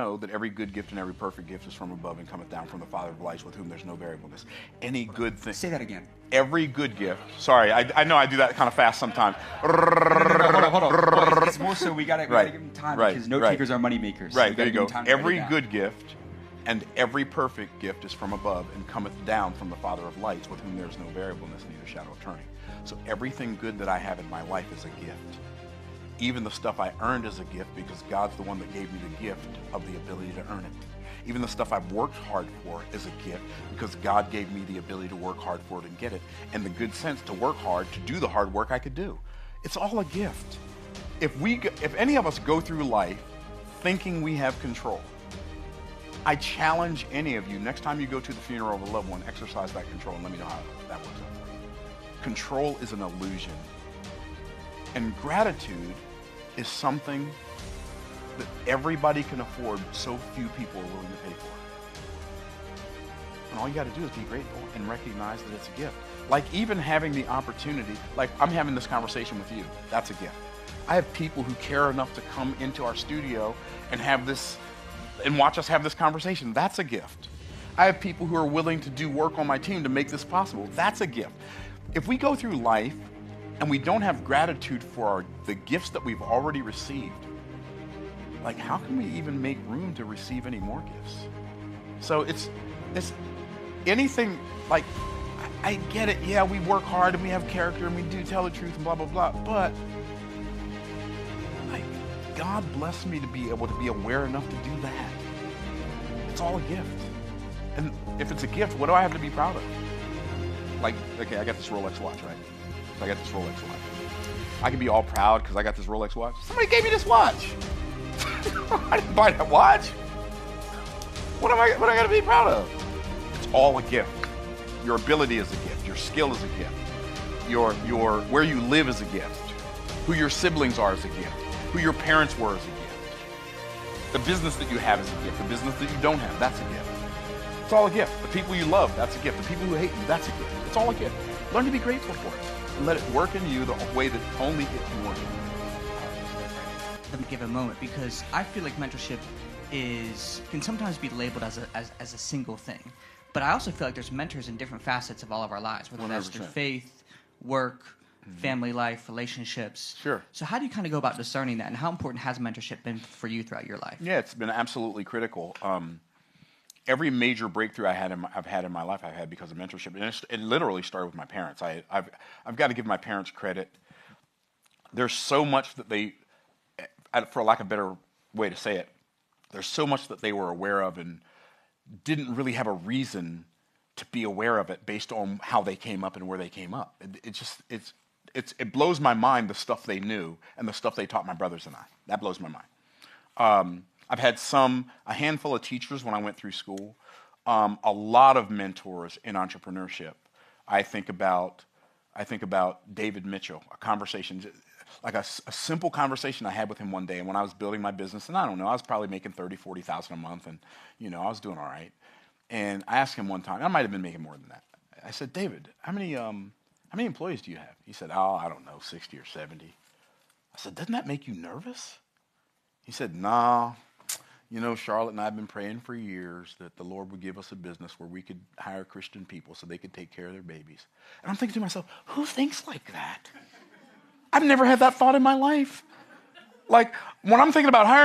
know that every good gift and every perfect gift is from above and cometh down from the Father of lights, with whom there's no variableness. Any good thing. Say that again. Every good gift. Sorry, I know I do that kind of fast sometimes. No, hold on. It's more so we gotta give them time because note takers are money makers. Right, there you go. Every good gift and every perfect gift is from above and cometh down from the Father of lights, with whom there is no variableness, neither shadow of turning. So everything good that I have in my life is a gift. Even the stuff I earned is a gift because God's the one that gave me the gift of the ability to earn it. Even the stuff I've worked hard for is a gift because God gave me the ability to work hard for it and get it, and the good sense to work hard, to do the hard work I could do. It's all a gift. If any of us go through life thinking we have control, I challenge any of you, next time you go to the funeral of a loved one, exercise that control and let me know how that works out for you. Control is an illusion. And gratitude is something that everybody can afford, so few people are willing to pay for. And all you got to do is be grateful and recognize that it's a gift. Like even having the opportunity, like I'm having this conversation with you, that's a gift. I have people who care enough to come into our studio and have this, and watch us have this conversation. That's a gift. I have people who are willing to do work on my team to make this possible. That's a gift. If we go through life and we don't have gratitude for the gifts that we've already received, like how can we even make room to receive any more gifts? So it's anything, like I get it, yeah, we work hard and we have character and we do tell the truth and blah, blah, blah, but like God blessed me to be able to be aware enough to do that. It's all a gift. And if it's a gift, what do I have to be proud of? Like, okay, I got this Rolex watch, right? So I got this Rolex watch. I can be all proud because I got this Rolex watch. Somebody gave me this watch. I didn't buy that watch. What I got to be proud of? It's all a gift. Your ability is a gift. Your skill is a gift. Your where you live is a gift. Who your siblings are is a gift. Who your parents were is a gift. The business that you have is a gift. The business that you don't have, that's a gift. It's all a gift. The people you love, that's a gift. The people who hate you, that's a gift. It's all a gift. Learn to be grateful for it and let it work in you the way that only it can work in you. Let me give a moment, because I feel like mentorship can sometimes be labeled as a single thing. But I also feel like there's mentors in different facets of all of our lives, whether that's through faith, work, family life, relationships. Sure. So how do you kind of go about discerning that, and how important has mentorship been for you throughout your life? Yeah, it's been absolutely critical. Every major breakthrough I've had in my life, I've had because of mentorship. And it literally started with my parents. I've got to give my parents credit. There's so much that they, for lack of a better way to say it, there's so much that they were aware of and didn't really have a reason to be aware of it based on how they came up and where they came up. It blows my mind, the stuff they knew and the stuff they taught my brothers and I. That blows my mind. I've had a handful of teachers when I went through school, a lot of mentors in entrepreneurship. I think about David Mitchell, a conversation, like a simple conversation I had with him one day, and when I was building my business, and I don't know, I was probably making $30,000, $40,000 a month, and I was doing all right. And I asked him one time, I might have been making more than that. I said, David, how many employees do you have? He said, oh, I don't know, 60 or 70. I said, doesn't that make you nervous? He said, nah. Charlotte and I have been praying for years that the Lord would give us a business where we could hire Christian people so they could take care of their babies. And I'm thinking to myself, who thinks like that? I've never had that thought in my life. Like, when I'm thinking about hiring